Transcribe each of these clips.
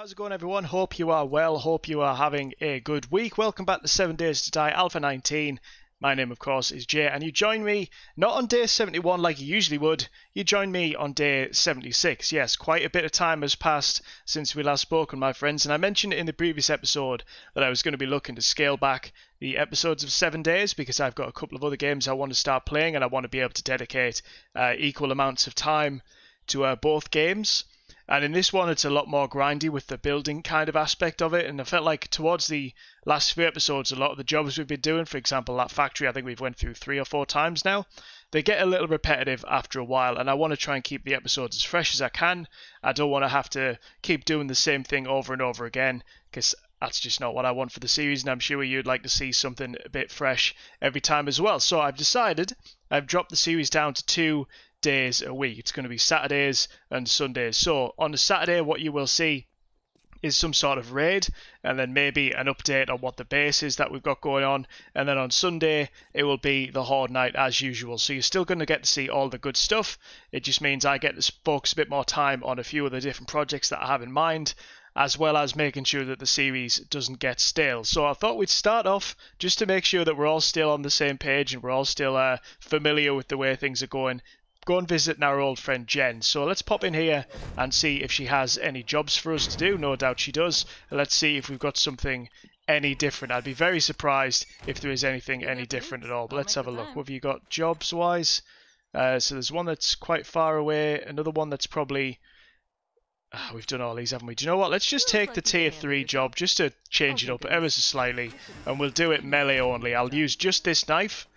How's it going, everyone? Hope you are well. Hope you are having a good week. Welcome back to 7 Days to Die Alpha 19. My name, of course, is Jay, and you join me not on day 71 like you usually would. You join me on day 76. Yes, quite a bit of time has passed since we last spoke with my friends, and I mentioned in the previous episode that I was going to be looking to scale back the episodes of 7 days because I've got a couple of other games I want to start playing, and I want to be able to dedicate equal amounts of time to both games. And in this one, it's a lot more grindy with the building kind of aspect of it. And I felt like towards the last few episodes, a lot of the jobs we've been doing, for example, that factory, I think we've went through 3 or 4 times now, they get a little repetitive after a while. And I want to try and keep the episodes as fresh as I can. I don't want to have to keep doing the same thing over and over again, because that's just not what I want for the series. And I'm sure you'd like to see something a bit fresh every time as well. So I've decided I've dropped the series down to 2 days a week. It's going to be Saturdays and Sundays. So on a Saturday, what you will see is some sort of raid, and then maybe an update on what the base is that we've got going on. And then on Sunday, it will be the Horde Night as usual. So you're still going to get to see all the good stuff. It just means I get to focus a bit more time on a few of the different projects that I have in mind, as well as making sure that the series doesn't get stale. So I thought we'd start off just to make sure that we're all still on the same page and we're all still familiar with the way things are going. Go and visit our old friend Jen. So let's pop in here and see if she has any jobs for us to do. No doubt she does. Let's see if we've got something any different. I'd be very surprised if there is anything any different at all. But let's have a look. What have you got jobs wise? So there's one that's quite far away. Another one that's probably... we've done all these, haven't we? Do you know what? Let's just take the tier 3 job just to change it up ever so slightly. And we'll do it melee only. I'll use just this knife.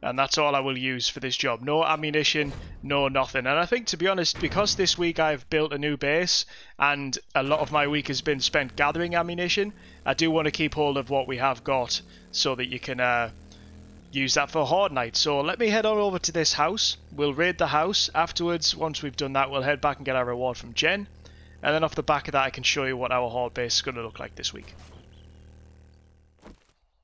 And that's all I will use for this job. No ammunition, no nothing. And I think, to be honest, because this week I've built a new base and a lot of my week has been spent gathering ammunition, I do want to keep hold of what we have got so that you can use that for Horde Night. So let me head on over to this house. We'll raid the house. Afterwards, once we've done that, we'll head back and get our reward from Jen. And then off the back of that, I can show you what our Horde base is going to look like this week.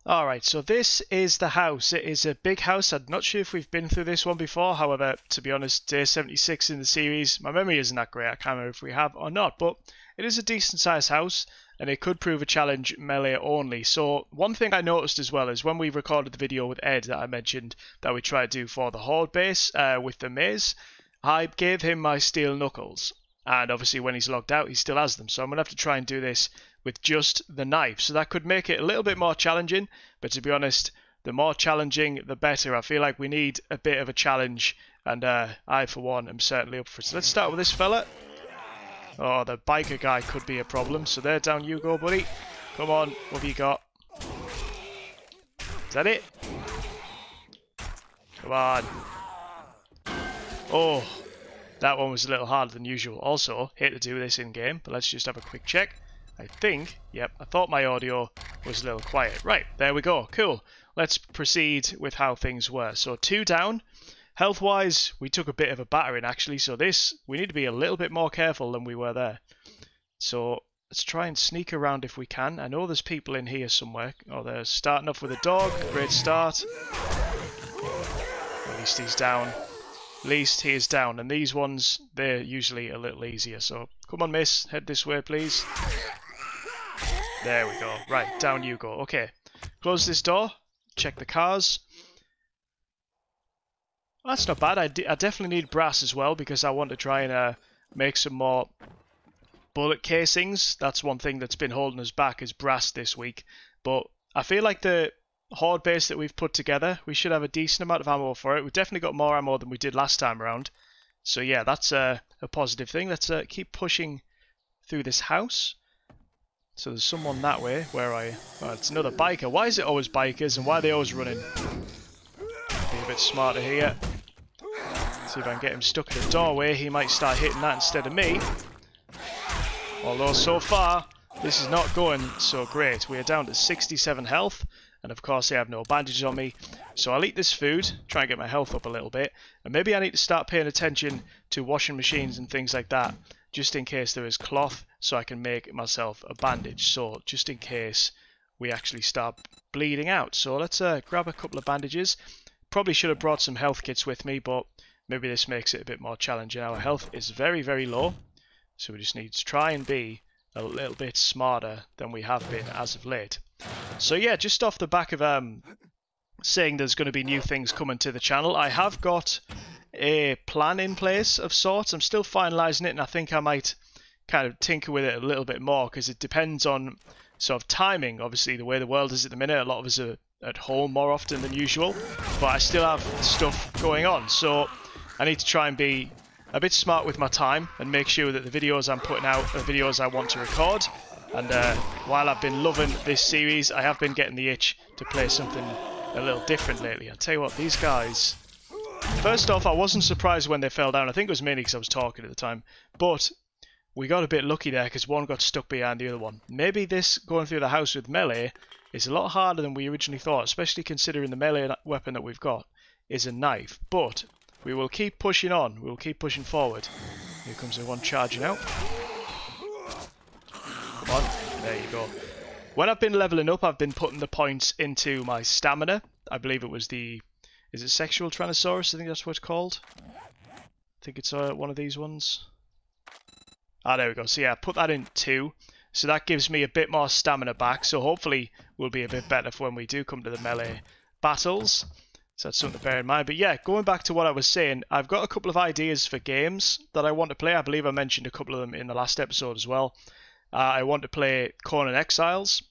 Alright, so this is the house. It is a big house. I'm not sure if we've been through this one before. However, to be honest, day 76 in the series, my memory isn't that great. I can't remember if we have or not. But it is a decent sized house, and it could prove a challenge melee only. So one thing I noticed as well is when we recorded the video with Ed that I mentioned that we tried to do for the Horde base with the maze, I gave him my steel knuckles. And obviously when he's logged out, he still has them. So I'm going to have to try and do this with just the knife. So that could make it a little bit more challenging. But to be honest, the more challenging, the better. I feel like we need a bit of a challenge. And I, for one, am certainly up for it. So let's start with this fella. Oh, the biker guy could be a problem. So there, down you go, buddy. Come on, what have you got? Is that it? Come on. Oh. That one was a little harder than usual. Also, hate to do this in-game, but let's just have a quick check. I think, yep, I thought my audio was a little quiet. Right, there we go. Cool. Let's proceed with how things were. So 2 down. Health-wise, we took a bit of a battering, actually. So this, we need to be a little bit more careful than we were there. So let's try and sneak around if we can. I know there's people in here somewhere. Oh, they're starting off with a dog. Great start. At least he's down. At least he is down, and these ones, they're usually a little easier. So come on, miss, head this way, please. There we go. Right, down you go. Okay, close this door, check the cars. That's not bad. I definitely need brass as well because I want to try and make some more bullet casings. That's one thing that's been holding us back is brass this week. But I feel like the Horde base that we've put together, we should have a decent amount of ammo for it. We've definitely got more ammo than we did last time around. So yeah, that's a positive thing. Let's keep pushing through this house. So there's someone that way. Where are you? Oh, it's another biker. Why is it always bikers and why are they always running? Be a bit smarter here. See if I can get him stuck in the doorway. He might start hitting that instead of me. Although so far, this is not going so great. We are down to 67 health. And of course I have no bandages on me, so I'll eat this food, try and get my health up a little bit, and maybe I need to start paying attention to washing machines and things like that, just in case there is cloth, so I can make myself a bandage, so just in case we actually start bleeding out. So let's grab a couple of bandages. Probably should have brought some health kits with me, but maybe this makes it a bit more challenging. Our health is very, very low, so we just need to try and be a little bit smarter than we have been as of late. So yeah, just off the back of saying there's going to be new things coming to the channel, I have got a plan in place of sorts. I'm still finalising it, and I think I might kind of tinker with it a little bit more, because it depends on sort of timing. Obviously, the way the world is at the minute, a lot of us are at home more often than usual, but I still have stuff going on, so I need to try and be a bit smart with my time and make sure that the videos I'm putting out are videos I want to record. And while I've been loving this series, I have been getting the itch to play something a little different lately. I'll tell you what, these guys, first off, I wasn't surprised when they fell down. I think it was mainly because I was talking at the time, but we got a bit lucky there because one got stuck behind the other one. Maybe this going through the house with melee is a lot harder than we originally thought, especially considering the melee weapon that we've got is a knife. But we will keep pushing on. We will keep pushing forward. Here comes the one charging out. Come on. There you go. When I've been leveling up, I've been putting the points into my stamina. I believe it was the... Is it Sexual Tyrannosaurus? I think that's what it's called. I think it's one of these ones. Ah, there we go. So yeah, put that in 2. So that gives me a bit more stamina back. So hopefully we'll be a bit better for when we do come to the melee battles. So that's something to bear in mind. But yeah, going back to what I was saying, I've got a couple of ideas for games that I want to play. I believe I mentioned a couple of them in the last episode as well. I want to play Conan Exiles.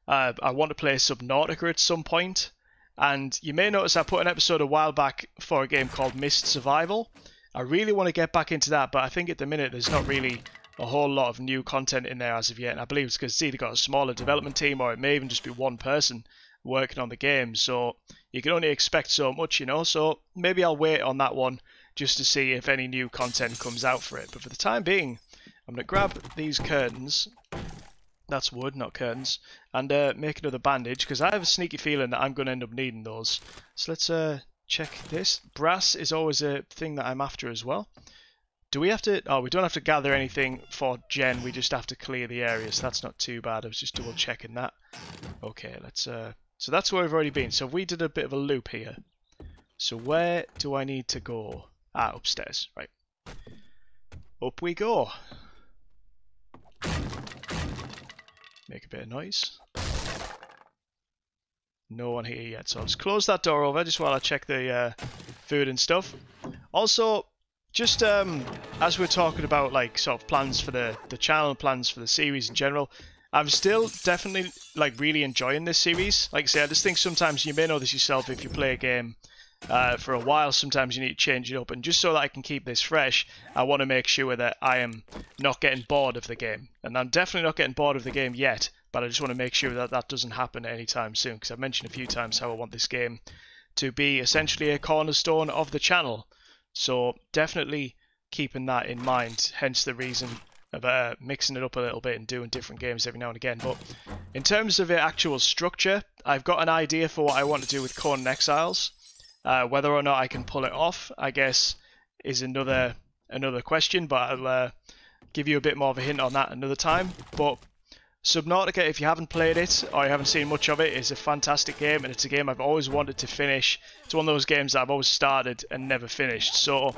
I want to play Subnautica at some point. And you may notice I put an episode a while back for a game called Myst Survival. I really want to get back into that, but I think at the minute there's not really a whole lot of new content in there as of yet. And I believe it's because it's either got a smaller development team or it may even just be one person working on the game. So you can only expect so much, you know. So maybe I'll wait on that one just to see if any new content comes out for it. But for the time being, I'm going to grab these curtains. That's wood, not curtains. And make another bandage, because I have a sneaky feeling that I'm going to end up needing those. So let's check this. Brass is always a thing that I'm after as well. Do we have to... Oh, we don't have to gather anything for Gen. We just have to clear the area, so that's not too bad. I was just double checking that. Okay, let's... So that's where we've already been. So we did a bit of a loop here. So where do I need to go? Ah, upstairs. Right. Up we go. Make a bit of noise. No one here yet, so I'll just close that door over just while I check the food and stuff. Also, just as we're talking about like sort of plans for the channel, plans for the series in general, I'm still definitely like really enjoying this series. Like I say, I just think sometimes you may know this yourself if you play a game for a while, sometimes you need to change it up, and just so that I can keep this fresh, I want to make sure that I am not getting bored of the game. And I'm definitely not getting bored of the game yet, but I just want to make sure that that doesn't happen anytime soon, because I've mentioned a few times how I want this game to be essentially a cornerstone of the channel. So definitely keeping that in mind, hence the reason of mixing it up a little bit and doing different games every now and again. But in terms of the actual structure, I've got an idea for what I want to do with Conan Exiles. Whether or not I can pull it off, I guess, is another question, but I'll give you a bit more of a hint on that another time. But Subnautica, if you haven't played it or you haven't seen much of it, is a fantastic game, and it's a game I've always wanted to finish. It's one of those games that I've always started and never finished, so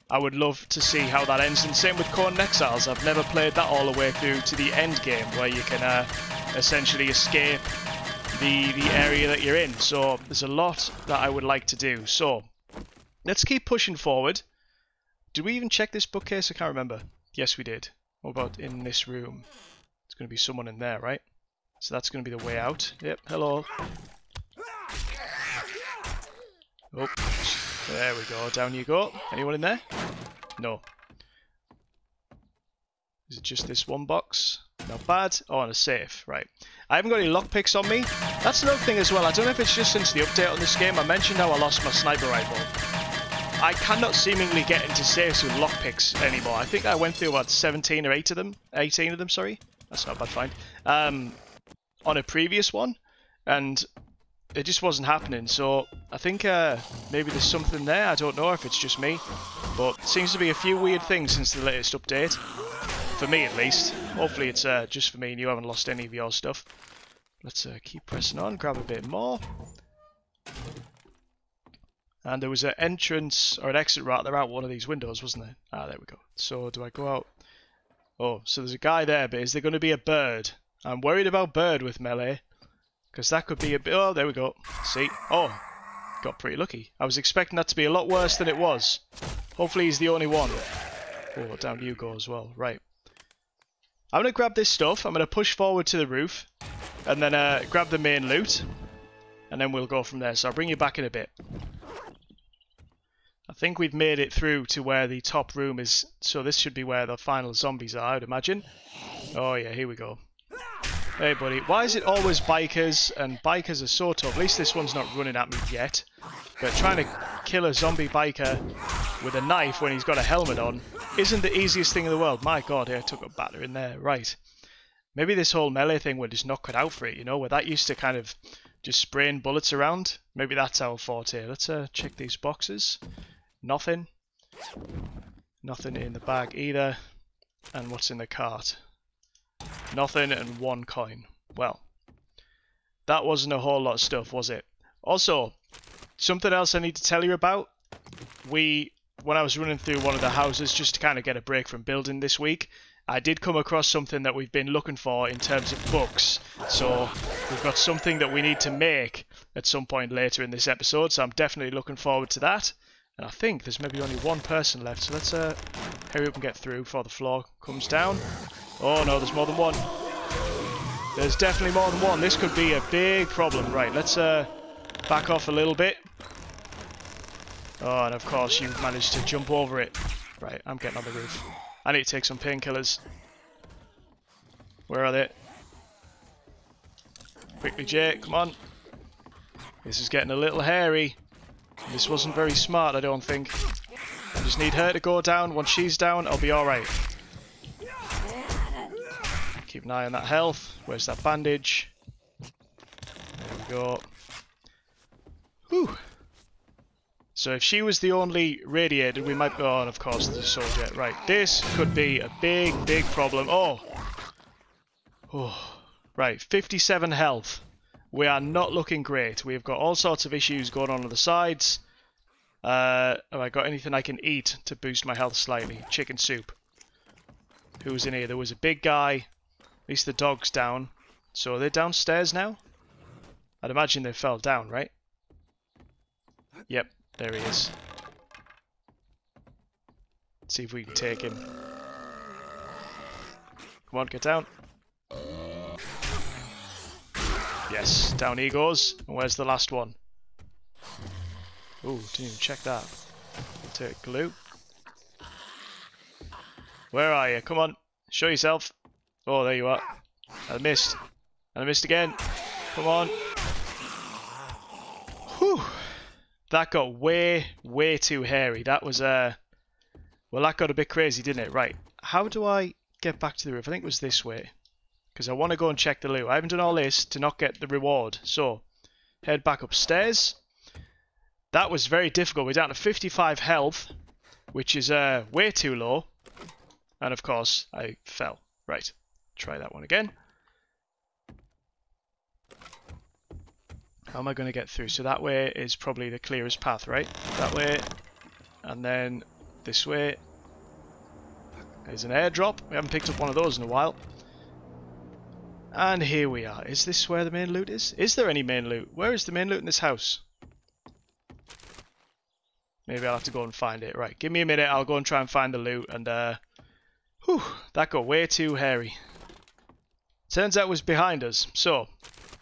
I would love to see how that ends. And same with Conan Exiles, I've never played that all the way through to the end game, where you can essentially escape the area that you're in. So there's a lot that I would like to do. So let's keep pushing forward. Did we even check this bookcase? I can't remember. Yes, we did. What about in this room? There's going to be someone in there, right? So that's going to be the way out. Yep, hello. Oh, there we go. Down you go. Anyone in there? No. Is it just this one box? Not bad. Oh, and a safe. Right. I haven't got any lockpicks on me. That's another thing as well. I don't know if it's just since the update on this game. I mentioned how I lost my sniper rifle. I cannot seemingly get into safes with lockpicks anymore. I think I went through about 17 or 8 of them. 18 of them, sorry. That's not a bad find. On a previous one. And it just wasn't happening. So I think maybe there's something there. I don't know if it's just me. But seems to be a few weird things since the latest update. For me, at least. Hopefully it's just for me and you haven't lost any of your stuff. Let's keep pressing on, grab a bit more. And there was an entrance, or an exit rather, out one of these windows, wasn't there? Ah, there we go. So, do I go out? Oh, so there's a guy there, but is there going to be a bird? I'm worried about bird with melee. Because that could be a bit... Oh, there we go. See? Oh, got pretty lucky. I was expecting that to be a lot worse than it was. Hopefully he's the only one. Oh, down you go as well. Right. I'm going to grab this stuff. I'm going to push forward to the roof. And then grab the main loot. And then we'll go from there. So I'll bring you back in a bit. I think we've made it through to where the top room is. So this should be where the final zombies are, I'd imagine. Oh yeah, here we go. Hey buddy, why is it always bikers? And bikers are so tough. At least this one's not running at me yet. But trying to kill a zombie biker with a knife when he's got a helmet on isn't the easiest thing in the world. My god, I took a batter in there. Right. Maybe this whole melee thing we're just not cut out for it, you know, where that used to kind of just spraying bullets around. Maybe that's our forte. Let's check these boxes. Nothing. Nothing in the bag either. And what's in the cart? Nothing and 1 coin. Well, that wasn't a whole lot of stuff, was it? Also, something else I need to tell you about. When I was running through one of the houses just to kind of get a break from building this week, I did come across something that we've been looking for in terms of books. So we've got something that we need to make at some point later in this episode, so I'm definitely looking forward to that. And I think there's maybe only one person left, so let's hurry up and get through before the floor comes down. Oh no, there's more than one. There's definitely more than one. This could be a big problem. Right, let's back off a little bit. Oh, and of course you managed to jump over it. Right, I'm getting on the roof. I need to take some painkillers. Where are they? Quickly, Jay, come on. This is getting a little hairy. This wasn't very smart, I don't think. I just need her to go down. Once she's down, I'll be alright. Keep an eye on that health. Where's that bandage? There we go. Whew. So if she was the only radiated, we might... Oh, and of course there's a soldier. Right, this could be a big, big problem. Oh! Oh. Right, 57 health. We are not looking great. We've got all sorts of issues going on the sides. Have I got anything I can eat to boost my health slightly? Chicken soup. Who's in here? There was a big guy. At least the dog's down. So are they downstairs now? I'd imagine they fell down, right? Yep, there he is. Let's see if we can take him. Come on, get down. Yes, down he goes. And where's the last one? Ooh, didn't even check that. Take glue. Where are you? Come on, show yourself. Oh, there you are. I missed. And I missed again. Come on. Whew. That got way, way too hairy. That was, well, that got a bit crazy, didn't it? Right. How do I get back to the roof? I think it was this way. Because I want to go and check the loot. I haven't done all this to not get the reward. So, head back upstairs. That was very difficult. We're down to 55 health, which is way too low. And of course, I fell. Right. Try that one again. How am I going to get through? So that way is probably the clearest path, right? That way. And then this way. There's an airdrop. We haven't picked up one of those in a while. And here we are. Is this where the main loot is? Is there any main loot? Where is the main loot in this house? Maybe I'll have to go and find it. Right, give me a minute. I'll go and try and find the loot. And, whew, that got way too hairy. Turns out it was behind us. So,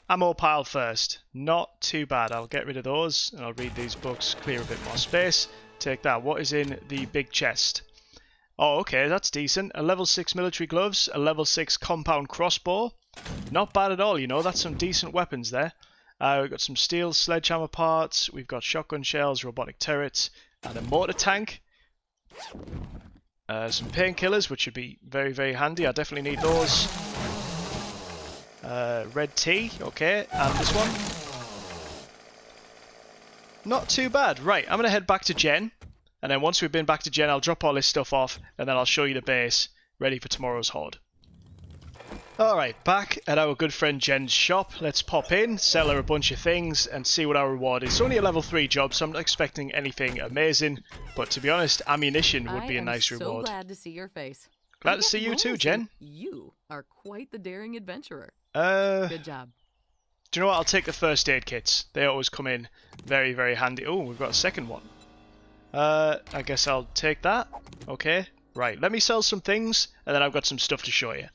ammo pile first. Not too bad. I'll get rid of those. And I'll read these books. Clear a bit more space. Take that. What is in the big chest? Oh, okay. That's decent. A level 6 military gloves. A level 6 compound crossbow. Not bad at all, you know. That's some decent weapons there. We've got some steel sledgehammer parts. We've got shotgun shells, robotic turrets, and a mortar tank. Some painkillers, which would be very, very handy. I definitely need those. Red tea, okay. And this one. Not too bad. Right, I'm going to head back to Jen. And then once we've been back to Jen, I'll drop all this stuff off. And then I'll show you the base, ready for tomorrow's horde. Alright, back at our good friend Jen's shop. Let's pop in, sell her a bunch of things, and see what our reward is. It's only a level 3 job, so I'm not expecting anything amazing. But to be honest, ammunition would be a nice reward. I'm so glad to see your face. Glad to see you too, Jen. You are quite the daring adventurer. Do Good job. you know what? I'll take the first aid kits. They always come in very, very handy. Oh, we've got a second one. I guess I'll take that. Okay. Right, let me sell some things, and then I've got some stuff to show you.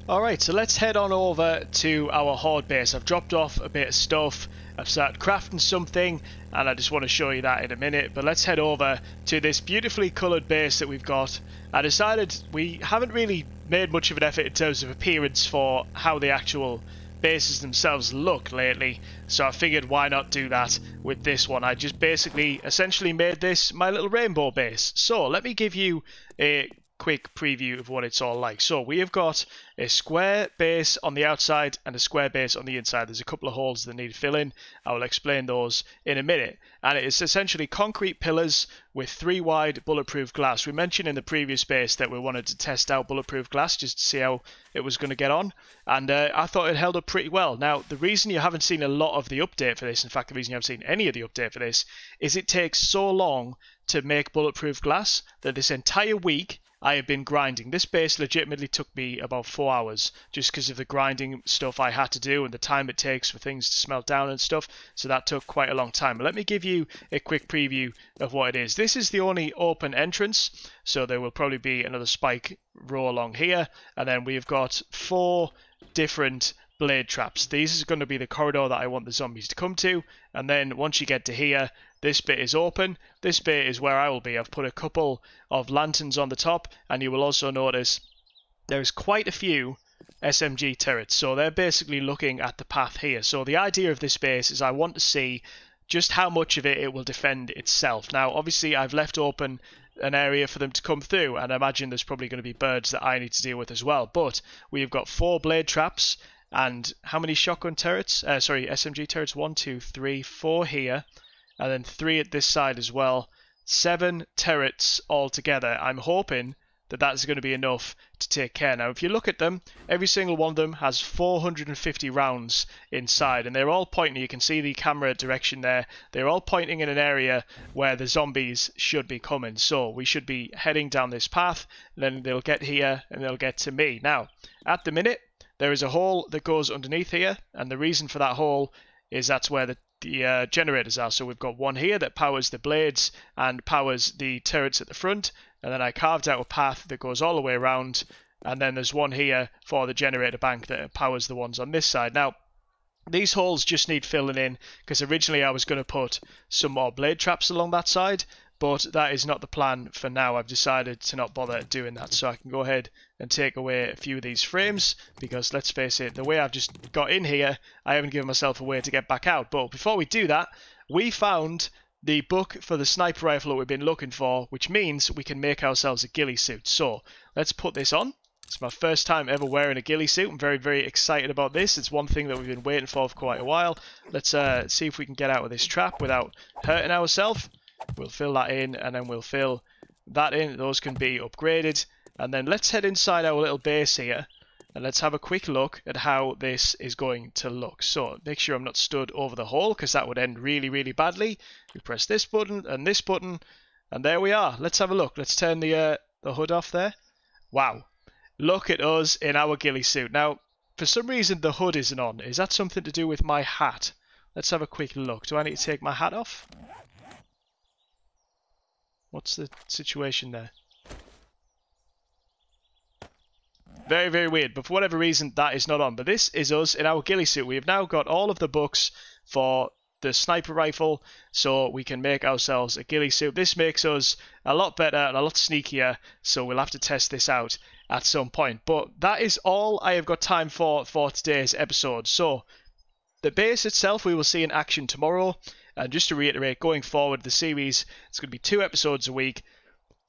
Alright, so let's head on over to our horde base. I've dropped off a bit of stuff, I've started crafting something, and I just want to show you that in a minute. But let's head over to this beautifully coloured base that we've got. I decided we haven't really made much of an effort in terms of appearance for how the actual bases themselves look lately, so I figured why not do that with this one. I just basically essentially made this my little rainbow base. So let me give you a quick preview of what it's all like. So we have got a square base on the outside and a square base on the inside. There's a couple of holes that need filling. I will explain those in a minute. And it is essentially concrete pillars with 3 wide bulletproof glass. We mentioned in the previous base that we wanted to test out bulletproof glass just to see how it was going to get on, and I thought it held up pretty well. Now, the reason you haven't seen a lot of the update for this, in fact the reason you haven't seen any of the update for this, is it takes so long to make bulletproof glass that this entire week I have been grinding. This base legitimately took me about 4 hours just because of the grinding stuff I had to do and the time it takes for things to smelt down and stuff, so that took quite a long time. But let me give you a quick preview of what it is. This is the only open entrance, so there will probably be another spike row along here, and then we've got 4 different blade traps. These are going to be the corridor that I want the zombies to come to, and then once you get to here, this bit is open. This bit is where I will be. I've put a couple of lanterns on the top, and you will also notice there's quite a few SMG turrets, so they're basically looking at the path here. So the idea of this base is I want to see just how much of it will defend itself. Now obviously I've left open an area for them to come through, and I imagine there's probably going to be birds that I need to deal with as well, but we've got 4 blade traps. And how many shotgun turrets? SMG turrets? 1, 2, 3, 4 here, and then 3 at this side as well. 7 turrets altogether. I'm hoping that that's going to be enough to take care. Now, if you look at them, every single one of them has 450 rounds inside, and they're all pointing. You can see the camera direction there. They're all pointing in an area where the zombies should be coming. So we should be heading down this path, and then they'll get here and they'll get to me. Now, at the minute, there is a hole that goes underneath here, and the reason for that hole is that's where the generators are. So we've got one here that powers the blades and powers the turrets at the front, and then I carved out a path that goes all the way around, and then there's one here for the generator bank that powers the ones on this side. Now, these holes just need filling in, because originally I was going to put some more blade traps along that side, but that is not the plan for now. I've decided to not bother doing that, so I can go ahead and take away a few of these frames, because let's face it, the way I've just got in here, I haven't given myself a way to get back out. But before we do that, we found the book for the sniper rifle that we've been looking for, which means we can make ourselves a ghillie suit. So let's put this on. It's my first time ever wearing a ghillie suit. I'm very, very excited about this. It's one thing that we've been waiting for quite a while. Let's see if we can get out of this trap without hurting ourselves. We'll fill that in, and then we'll fill that in. Those can be upgraded. And then let's head inside our little base here, and let's have a quick look at how this is going to look. So make sure I'm not stood over the hole, because that would end really, really badly. We press this button, and there we are. Let's have a look. Let's turn the hood off there. Wow. Look at us in our ghillie suit. Now, for some reason the hood isn't on. Is that something to do with my hat? Let's have a quick look. Do I need to take my hat off? What's the situation there? Very, very weird, but for whatever reason that is not on. But this is us in our ghillie suit. We have now got all of the books for the sniper rifle, so we can make ourselves a ghillie suit. This makes us a lot better and a lot sneakier, so we'll have to test this out at some point. But that is all I have got time for today's episode. So the base itself we will see in action tomorrow. And just to reiterate, going forward, the series, it's going to be 2 episodes a week.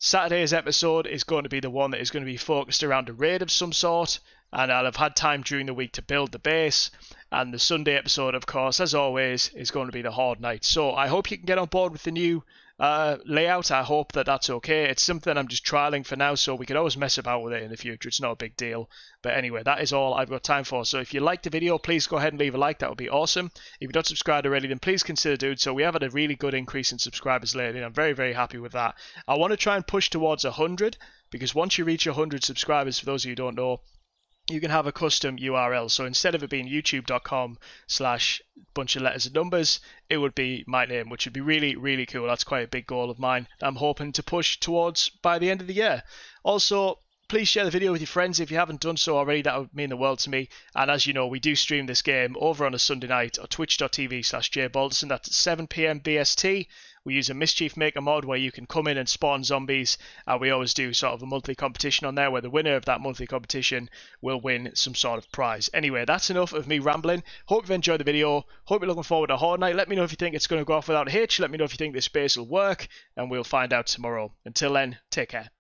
Saturday's episode is going to be the one that is going to be focused around a raid of some sort, and I'll have had time during the week to build the base. And the Sunday episode, of course, as always, is going to be the Horde Nights. So I hope you can get on board with the new layout. I hope that that's okay. It's something I'm just trialing for now, so we could always mess about with it in the future. It's not a big deal. But anyway, that is all I've got time for. So if you liked the video, please go ahead and leave a like. That would be awesome. If you're not subscribed already, then please consider doing so. We have had a really good increase in subscribers lately, and I'm very, very happy with that. I want to try and push towards 100, because once you reach 100 subscribers, for those of you who don't know, you can have a custom URL. So instead of it being youtube.com/bunch of letters and numbers, it would be my name, which would be really, really cool. That's quite a big goal of mine that I'm hoping to push towards by the end of the year. Also, please share the video with your friends if you haven't done so already. That would mean the world to me. And as you know, we do stream this game over on a Sunday night on twitch.tv/jbalderson. That's at 7 PM BST. We use a Mischief Maker mod where you can come in and spawn zombies, and we always do sort of a monthly competition on there where the winner of that monthly competition will win some sort of prize. Anyway, that's enough of me rambling. Hope you've enjoyed the video. Hope you're looking forward to Horde Night. Let me know if you think it's going to go off without a hitch. Let me know if you think this base will work, and we'll find out tomorrow. Until then, take care.